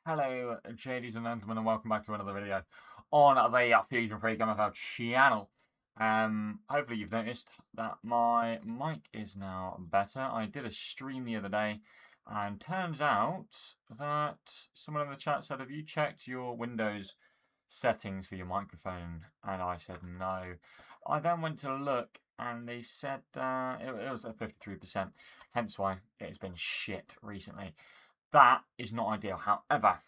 Hello, ladies and gentlemen, and welcome back to another video on the Fusion Freak MFL channel. Hopefully you've noticed that my mic is now better. I did a stream the other day, and turns out that someone in the chat said, "Have you checked your Windows settings for your microphone?" And I said no. I then went to look, and they said it was at 53%. Hence why it has been shit recently. That is not ideal. However,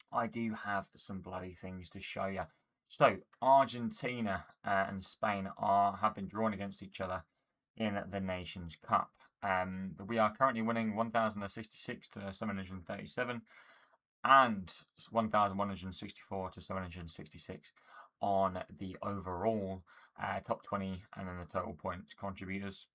I do have some bloody things to show you. So, Argentina and Spain have been drawn against each other in the Nations Cup. We are currently winning 1,066 to 737 and 1,164 to 766 on the overall top 20 and then the total points contributors.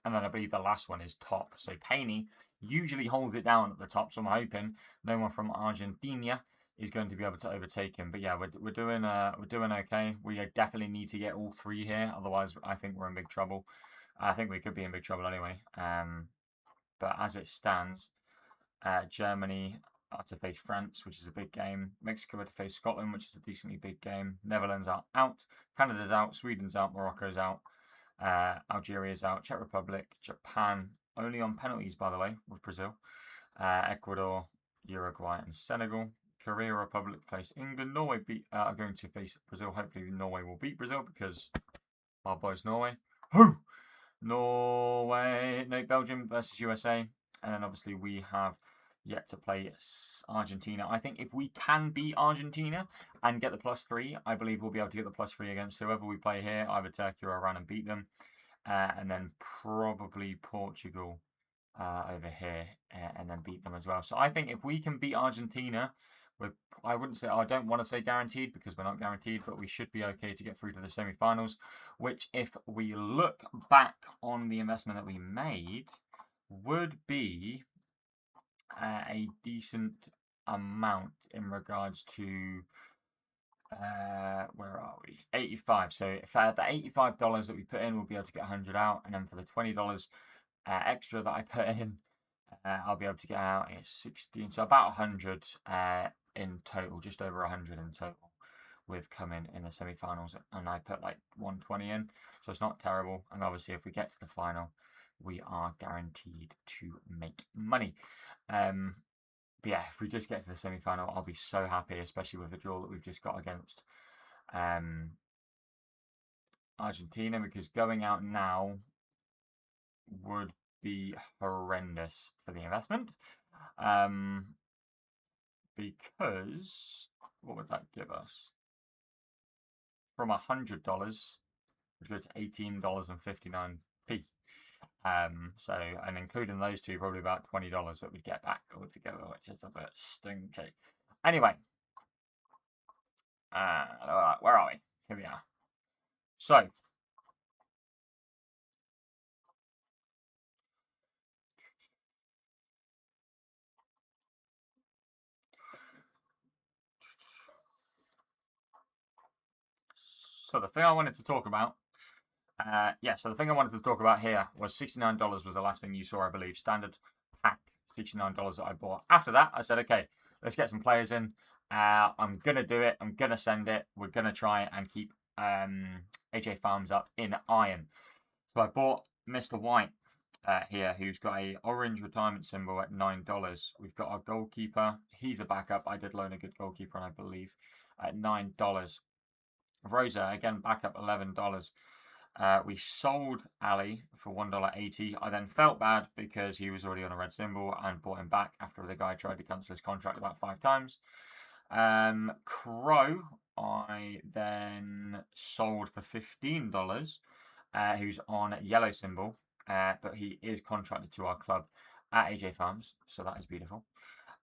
And then I believe the last one is top. So Paney usually holds it down at the top. So I'm hoping no one from Argentina is going to be able to overtake him. But yeah, we're doing okay. We definitely need to get all three here. Otherwise, I think we're in big trouble. I think we could be in big trouble anyway. But as it stands, Germany are to face France, which is a big game. Mexico are to face Scotland, which is a decently big game. Netherlands are out. Canada's out. Sweden's out. Morocco's out. Algeria's out, Czech Republic, Japan, only on penalties, by the way, with Brazil, Ecuador, Uruguay, and Senegal. Korea Republic face England. Norway are going to face Brazil. Hopefully, Norway will beat Brazil because our boys Norway. Who? Norway. No, Belgium versus USA, and then obviously we have yet to play Argentina. I think if we can beat Argentina and get the +3, I believe we'll be able to get the +3 against whoever we play here, either Turkey or Iran, and beat them. And then probably Portugal over here and then beat them as well. So I think if we can beat Argentina, I don't want to say guaranteed because we're not guaranteed, but we should be okay to get through to the semi-finals, which if we look back on the investment that we made would be a decent amount in regards to where are we? 85. So for the $85 that we put in, we'll be able to get 100 out, and then for the $20 extra that I put in, I'll be able to get out 16. So about 100 in total, just over 100 in total, with coming in the semi-finals, and I put like 120 in, so it's not terrible. And obviously, if we get to the final, we are guaranteed to make money. But yeah, if we just get to the semi-final, I'll be so happy, especially with the draw that we've just got against Argentina, because going out now would be horrendous for the investment. Because what would that give us? From $100, which goes to $18.59p. And including those two, probably about $20 that we'd get back altogether, which is a bit stinky. Anyway, where are we? Here we are. So, the thing I wanted to talk about. So the thing I wanted to talk about here was $69 was the last thing you saw, I believe. Standard pack, $69 that I bought. After that, I said, okay, let's get some players in. I'm going to do it. I'm going to send it. We're going to try and keep AJ Farms up in iron. So I bought Mr. White here, who's got a orange retirement symbol at $9. We've got our goalkeeper. He's a backup. I did loan a good goalkeeper, I believe, at $9. Rosa, again, backup, $11. We sold Ali for $1.80. I then felt bad because he was already on a red symbol and bought him back after the guy tried to cancel his contract about 5 times. Crow, I then sold for $15, who's on yellow symbol, but he is contracted to our club at AJ Farms, so that is beautiful.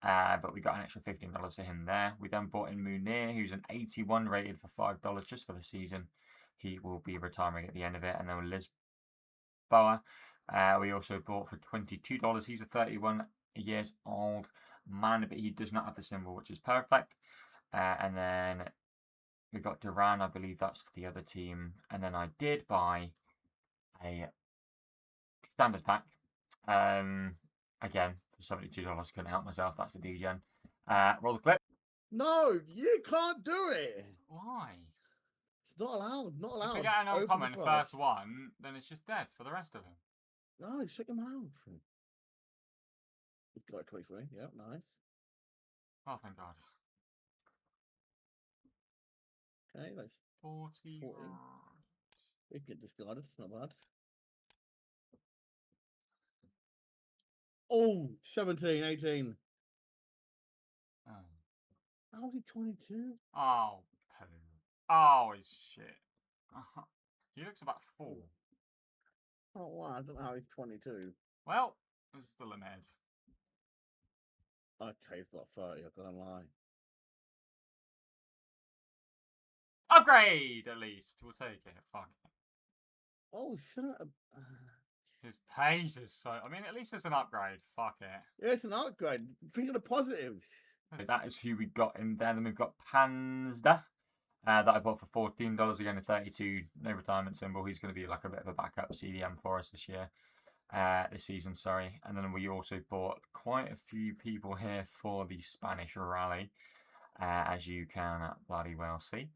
But we got an extra $15 for him there. We then bought in Munir, who's an 81 rated for $5 just for the season. He will be retiring at the end of it. And then Lisboa, we also bought for $22. He's a 31 years old man, but he does not have the symbol, which is perfect. And then we got Duran, I believe that's for the other team. And then I did buy a standard pack, again, For $72, couldn't help myself. That's the degen. Roll the clip. No, you can't do it. Why? It's not allowed. Not allowed. If we get an Open uncommon the first one, then it's just dead for the rest of them. No, shut your mouth. It's got 23. Yep, nice. Oh, thank God. Okay, that's 40. It get discarded. It's not bad. Oh, 17, 18. Oh. How's he 22? Oh, poo. Oh, he's shit. He looks about 4. Oh, wow. I don't know how he's 22. Well, it's still an ed. Okay, he's got 30. I can't lie. Upgrade, at least. We'll take it. Fuck it. Oh, shut up. His pace is so... I mean, at least it's an upgrade. Fuck it. Yeah, it's an upgrade. Think of the positives. That is who we got in there. Then we've got Panzda. That I bought for $14 again, a 32, no retirement symbol. He's going to be like a bit of a backup CDM for us this season, sorry. And then we also bought quite a few people here for the Spanish Rally, as you can bloody well see.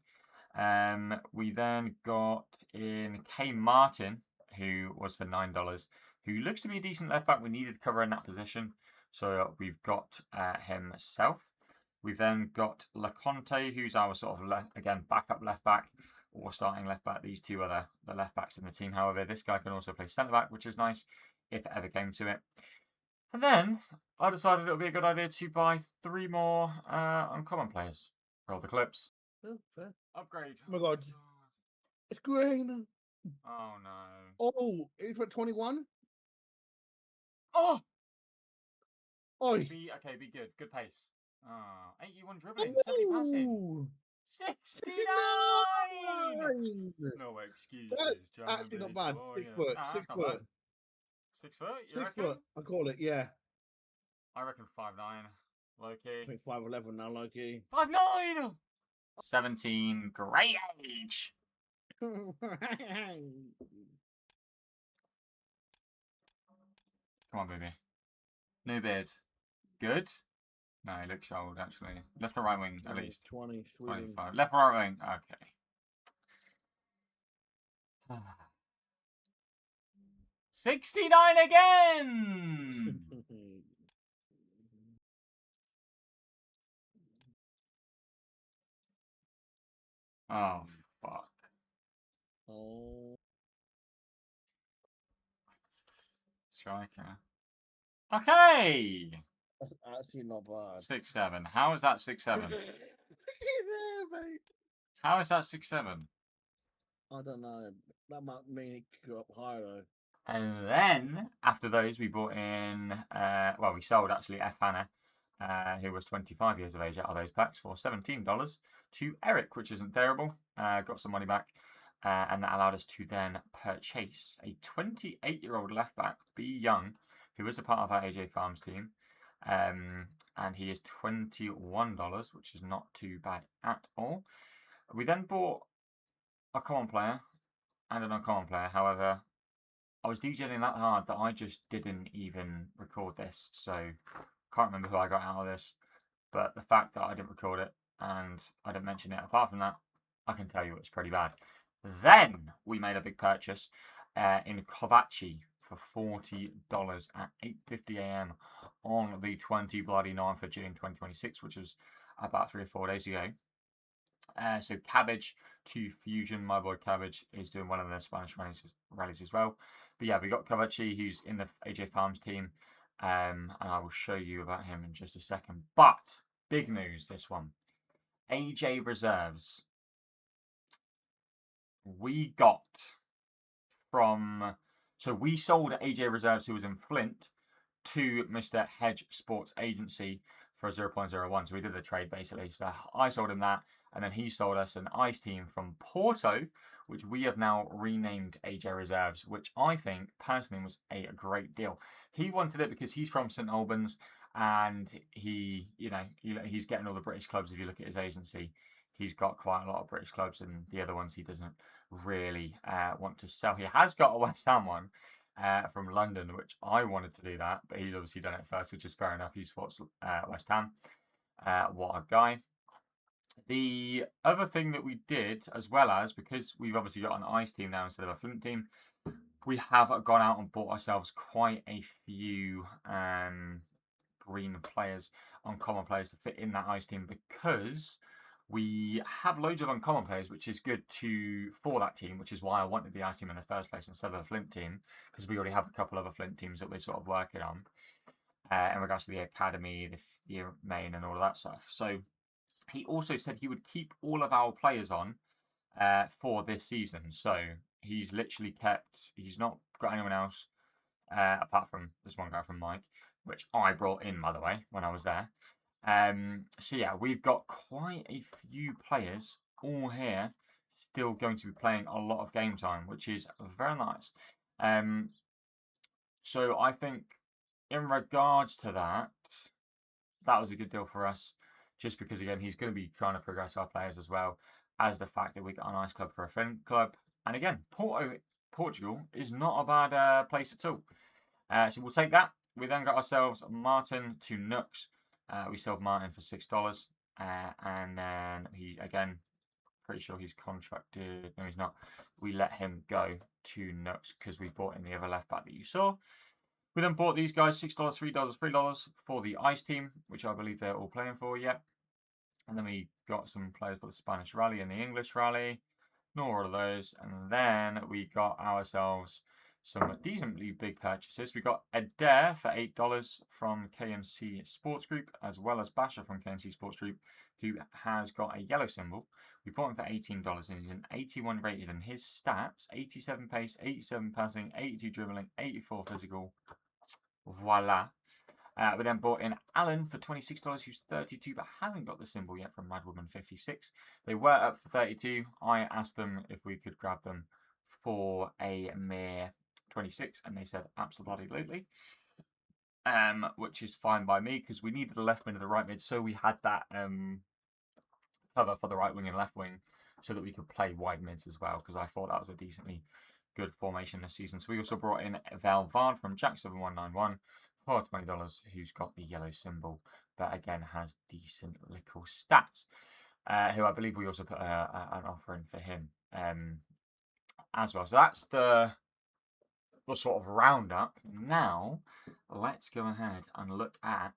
We then got in K Martin, who was for $9, who looks to be a decent left back. We needed cover in that position, so we've got himself. We've then got Leconte, who's our sort of, backup left back or starting left back. These two are the left backs in the team. However, this guy can also play centre back, which is nice if it ever came to it. And then I decided it would be a good idea to buy 3 more uncommon players. Roll the clips. Oh, fair. Upgrade. Oh my God. It's green. Oh no. Oh, it's what, 21? Oh! Oh, Be good. Good pace. 81 dribbling, 70 passing. 69! No excuses. That's actually not bad. 6 foot. Nah, 6 that's not foot. bad. 6 foot? You 6 reckon? foot. I call it, yeah. I reckon 5'9". Low key. I think 5'11" now, low key. 5'9". 17. Great age. Come on, baby. New beard. Good. No, he looks old, actually. Left or right wing, at least. 20, Sweden. 25. Left or right wing? Okay. 69 again! Oh, fuck. Oh. Striker. Okay! That's actually not bad. 6'7". How is that 6'7"? How is that 6'7"? I don't know. That might mean it could go up higher though. And then, after those, we brought in, we sold actually F. Hannah, who was 25 years of age out of those packs for $17 to Eric, which isn't terrible. Got some money back. And that allowed us to then purchase a 28-year-old left back, B. Young, who is a part of our AJ Farms team. And he is $21, which is not too bad at all. We then bought a common player and an uncommon player. However, I was DJing that hard that I just didn't even record this. So, can't remember who I got out of this. But the fact that I didn't record it and I didn't mention it, apart from that, I can tell you it's pretty bad. Then we made a big purchase in Kovaci for $40 at 8:50 AM on the 29th of June 2026, which was about 3 or 4 days ago. So Cabbage to Fusion, my boy Cabbage is doing well in the Spanish rallies as well. But yeah, we got Kovaci, who's in the AJ Farms team, and I will show you about him in just a second. But big news, this one. AJ Reserves. We got from... So we sold AJ Reserves, who was in Flint, to Mr. Hedge Sports Agency for 0.01. So we did a trade, basically. So I sold him that, and then he sold us an ice team from Porto, which we have now renamed AJ Reserves, which I think, personally, was a great deal. He wanted it because he's from St. Albans, and he's getting all the British clubs. If you look at his agency, he's got quite a lot of British clubs, and the other ones he doesn't really want to sell. He has got a West Ham one, from London, which I wanted to do that, but he's obviously done it first, which is fair enough. He supports West Ham. What a guy. The other thing that we did, as well as, because we've obviously got an ice team now instead of a flint team, we have gone out and bought ourselves quite a few green players, uncommon players to fit in that ice team, because we have loads of uncommon players, which is good for that team, which is why I wanted the ice team in the first place instead of a flint team, because we already have a couple other flint teams that we're sort of working on in regards to the academy, the main, and all of that stuff. So he also said he would keep all of our players on for this season. So he's literally he's not got anyone else apart from this one guy from Mike, which I brought in, by the way, when I was there. So yeah, we've got quite a few players all here still going to be playing a lot of game time, which is very nice. So I think in regards to that, that was a good deal for us, just because, again, he's going to be trying to progress our players as well as the fact that we got a nice club for a friend club. And again, Portugal is not a bad place at all. So we'll take that. We then got ourselves Martin to Nux. We sold Martin for $6. And then he's, again, pretty sure he's contracted. No, he's not. We let him go to Nux because we bought in the other left back that you saw. We then bought these guys $6, $3, $3 for the ice team, which I believe they're all playing for yet. And then we got some players for the Spanish rally and the English rally. Ignore all of those. And then we got ourselves some decently big purchases. We got Adair for $8 from KMC Sports Group, as well as Basher from KMC Sports Group, who has got a yellow symbol. We bought him for $18, and he's an 81 rated, and his stats: 87 pace, 87 passing, 82 dribbling, 84 physical. Voila. We then bought in Alan for $26, who's 32 but hasn't got the symbol yet, from Madwoman 56. They were up for 32. I asked them if we could grab them for a mere 26, and they said absolutely. Which is fine by me, because we needed a left mid and a right mid, so we had that cover for the right wing and left wing, so that we could play wide mids as well, because I thought that was a decently good formation this season. So we also brought in Valvard from Jack7191 for $20, who's got the yellow symbol, but again has decent little stats. Who I believe we also put an offer in for him as well. So that's the sort of roundup. Now let's go ahead and look at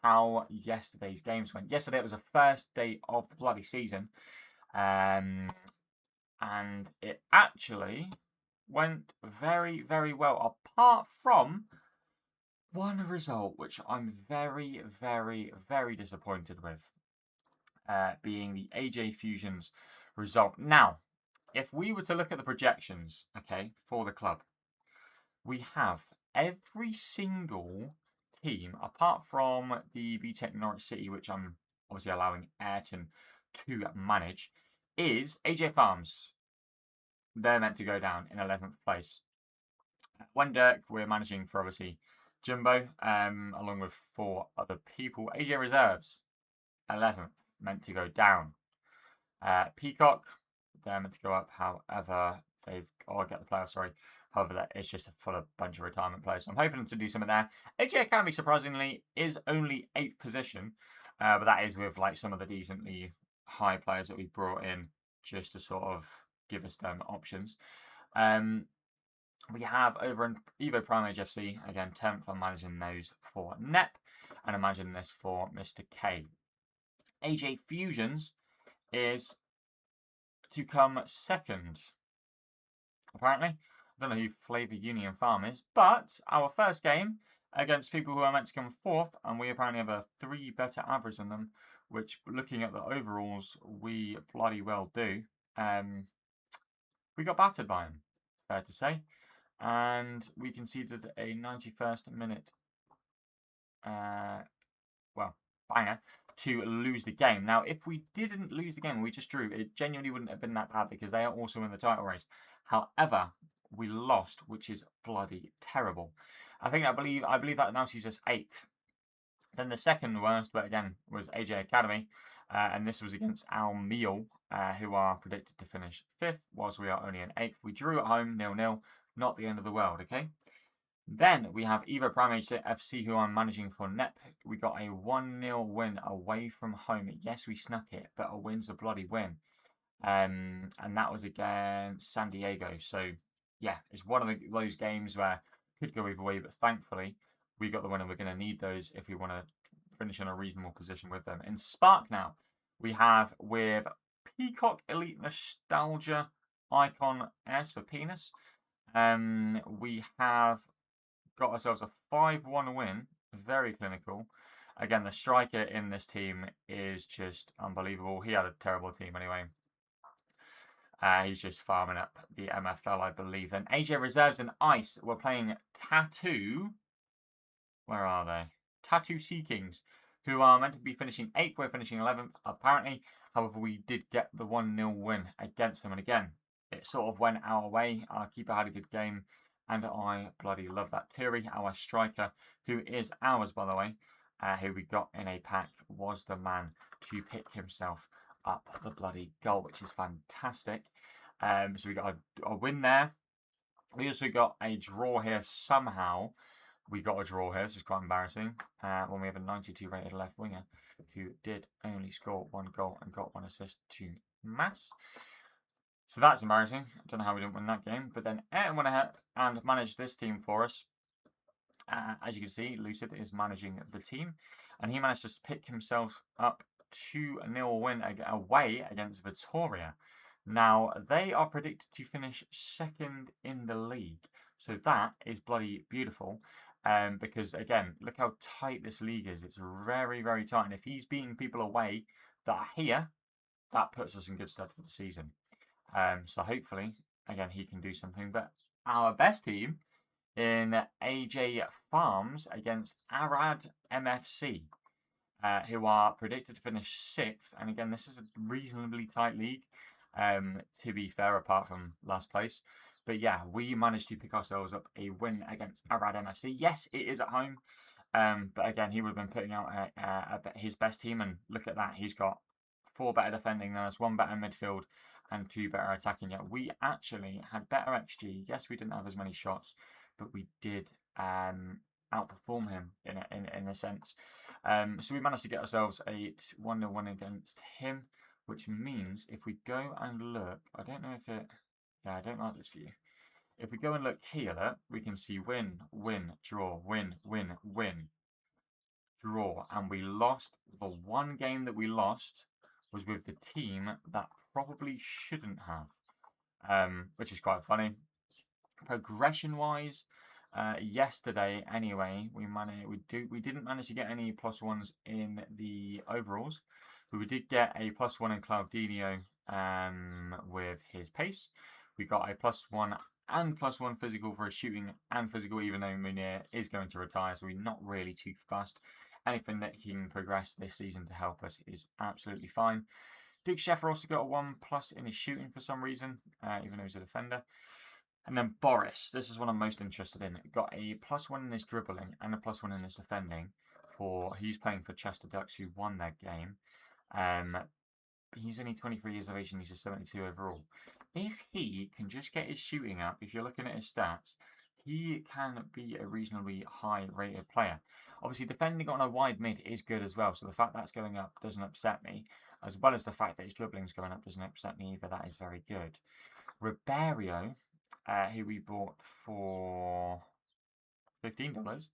how yesterday's games went. Yesterday it was the first day of the bloody season, and it actually went very, very well, apart from one result which I'm very, very, very disappointed with, being the AJ Fusion's result. Now, if we were to look at the projections, okay, for the club, we have every single team, apart from the BTEC Norwich City, which I'm obviously allowing Ayrton to manage, is AJ Farms. They're meant to go down in 11th place. Wendirk, we're managing for, obviously, Jumbo, along with 4 other people. AJ Reserves, 11th, meant to go down. Peacock, they're meant to go up. However, get the playoffs, sorry. However, it's just full of bunch of retirement players. So I'm hoping to do something there. AJ Academy, surprisingly, is only 8th position. But that is with like some of the decently high players that we brought in, just to sort of give us them options. We have over in Evo Prime HFC, again, 10th. I'm managing those for NEP, and I'm managing this for Mr. K. AJ Fusions is to come 2nd, apparently. I don't know who Flavor Union Farm is, but our first game against people who are meant to come 4th, and we apparently have a 3 better average than them, which, looking at the overalls, we bloody well do. We got battered by him, fair to say, and we conceded a 91st minute, banger, to lose the game. Now, if we didn't lose the game, we just drew, it genuinely wouldn't have been that bad, because they are also in the title race. However, we lost, which is bloody terrible. I believe that now sees us 8th. Then the second worst, but again, was AJ Academy, and this was against Al Meal, who are predicted to finish 5th, whilst we are only in 8th. We drew at home 0-0, not the end of the world, okay? Then we have Evo Primate FC, who I'm managing for NEP. We got a 1-0 win away from home. Yes, we snuck it, but a win's a bloody win. And that was against San Diego. So, yeah, it's one of those games where it could go either way, but thankfully we got the win, and we're going to need those if we want to finish in a reasonable position with them. In Spark now, we have with Peacock Elite Nostalgia Icon S for penis. We have got ourselves a 5-1 win. Very clinical. Again, the striker in this team is just unbelievable. He had a terrible team anyway. He's just farming up the MFL, I believe. Then AJ Reserves and Ice were playing Tattoo. Where are they? Tattoo Sea Kings, who are meant to be finishing 8th. We're finishing 11th, apparently. However, we did get the 1-0 win against them. And again, it sort of went our way. Our keeper had a good game. And I bloody love that. Thierry, our striker, who is ours, by the way, who we got in a pack, was the man to pick himself up the bloody goal, which is fantastic. So we got a win there. We also got a draw here somehow. We got a draw here, so it's quite embarrassing. When we have a 92 rated left winger who did only score 1 goal and got 1 assist to Mass. So that's embarrassing. I don't know how we didn't win that game. But then Ayrton went ahead and managed this team for us. As you can see, Lucid is managing the team. And he managed to pick himself up 2-0 win away against Vitoria. Now, they are predicted to finish 2nd in the league. So that is bloody beautiful. Because, again, look how tight this league is. It's very, very tight. And if he's beating people away that are here, that puts us in good stead for the season. So hopefully, again, he can do something. But our best team in AJ Farms against Arad MFC, who are predicted to finish 6th. And again, this is a reasonably tight league, to be fair, apart from last place. But yeah, we managed to pick ourselves up a win against Arad MFC. Yes, it is at home. But again, he would have been putting out his best team. And look at that. He's got 4 better defending than us, 1 better midfield, and 2 better attacking. Yet we actually had better XG. Yes, we didn't have as many shots, but we did outperform him in a sense. So we managed to get ourselves a 1-0 win against him, which means if we go and look, I don't know if it... Yeah, I don't like this view. If we go and look here, we can see win, win, draw, win, win, win, draw. And we lost. The one game that we lost was with the team that probably shouldn't have, which is quite funny. Progression-wise, yesterday anyway, we didn't manage to get any +1s in the overalls, but we did get a +1 in Claudinho with his pace. We got a +1 and +1 physical for his shooting and physical, even though Munir is going to retire, so we're not really too fussed. Anything that he can progress this season to help us is absolutely fine. Duke Sheffer also got a 1+ in his shooting for some reason, even though he's a defender. And then Boris, this is what I'm most interested in, got a +1 in his dribbling and a +1 in his defending. He's playing for Chester Ducks, who won their game. He's only 23 years of age and he's a 72 overall. If he can just get his shooting up, if you're looking at his stats, he can be a reasonably high-rated player. Obviously, defending on a wide mid is good as well, so the fact that's going up doesn't upset me, as well as the fact that his dribbling's going up doesn't upset me either. That is very good. Ribeiro, who we bought for $15,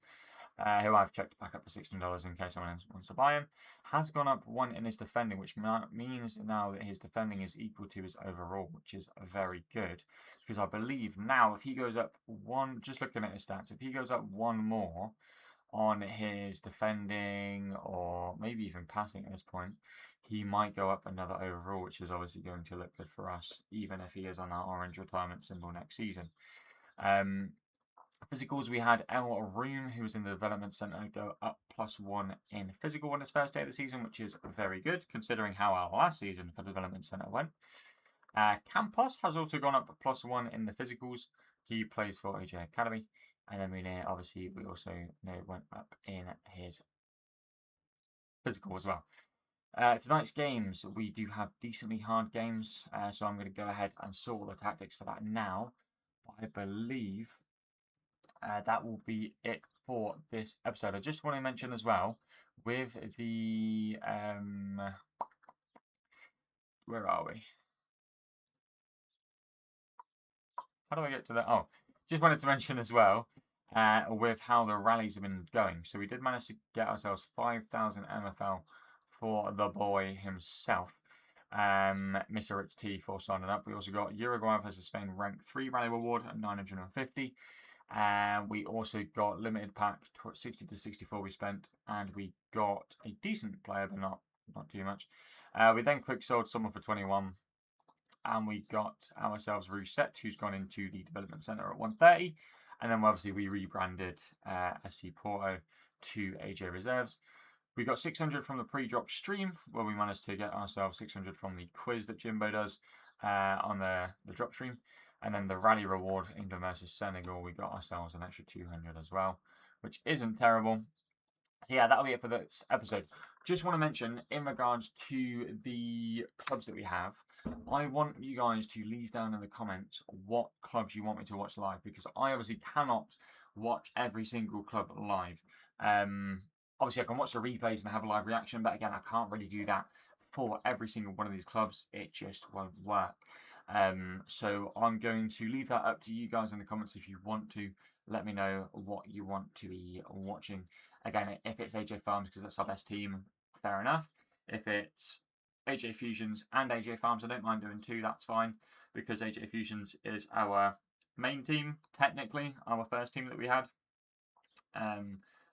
who I've checked back up to $16 in case someone else wants to buy him, has gone up 1 in his defending, which means now that his defending is equal to his overall, which is very good. Because I believe now if he goes up 1, just looking at his stats, if he goes up 1 more on his defending or maybe even passing at this point, he might go up another overall, which is obviously going to look good for us, even if he is on our orange retirement symbol next season. Physicals, we had El Room, who was in the development centre, go up +1 in physical on his first day of the season, which is very good, considering how our last season for the development centre went. Campos has also gone up +1 in the physicals. He plays for AJ Academy. And then we also went up in his physical as well. Tonight's games, we do have decently hard games, so I'm going to go ahead and sort the tactics for that now. But I believe that will be it for this episode. I just want to mention as well with the where are we? How do I get to that? Oh, just wanted to mention as well with how the rallies have been going. So we did manage to get ourselves 5,000 MFL for the boy himself, Mr. Rich T, for signing up. We also got Uruguay versus Spain rank 3 rally reward at 950. And we also got limited pack 60 to 64 we spent, and we got a decent player, but not too much. We then quick sold someone for 21. And we got ourselves Rousset, who's gone into the development centre at 130. And then obviously we rebranded SC Porto to AJ Reserves. We got 600 from the pre-drop stream, where we managed to get ourselves 600 from the quiz that Jimbo does on the drop stream. And then the rally reward, England versus Senegal, we got ourselves an extra 200 as well, which isn't terrible. Yeah, that'll be it for this episode. Just want to mention, in regards to the clubs that we have, I want you guys to leave down in the comments what clubs you want me to watch live, because I obviously cannot watch every single club live. Obviously, I can watch the replays and have a live reaction, but again, I can't really do that for every single one of these clubs. It just won't work. So I'm going to leave that up to you guys in the comments. If you want to let me know what you want to be watching. Again, if it's AJ Farms because that's our best team, fair enough. If it's AJ Fusions and AJ Farms, I don't mind doing two, that's fine, because AJ Fusions is our main team, technically, our first team that we had.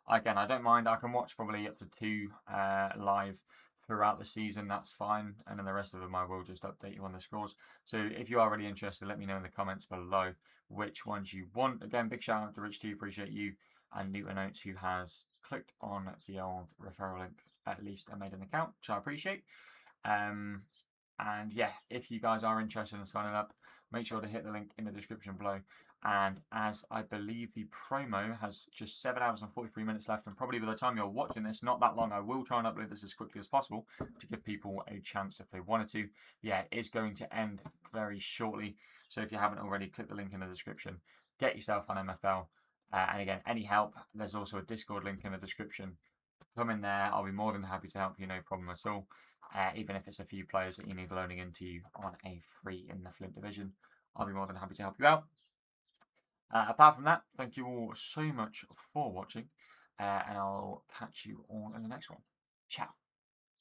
Again, I don't mind, I can watch probably up to two live throughout the season, that's fine, and then the rest of them I will just update you on the scores. So if you are really interested, let me know in the comments below which ones you want. Again, big shout out to Rich T, appreciate you, and Newton Oates, who has clicked on the old referral link at least and made an account, which I appreciate. And yeah, if you guys are interested in signing up, make sure to hit the link in the description below. And as I believe the promo has just 7 hours and 43 minutes left, and probably by the time you're watching this, not that long, I will try and upload this as quickly as possible to give people a chance if they wanted to. Yeah, it is going to end very shortly. So if you haven't already, click the link in the description. Get yourself on MFL. And again, any help, there's also a Discord link in the description. Come in there, I'll be more than happy to help you, no problem at all. Even if it's a few players that you need loading into on a free in the Flint division, I'll be more than happy to help you out. Apart from that, thank you all so much for watching, and I'll catch you all in the next one. Ciao.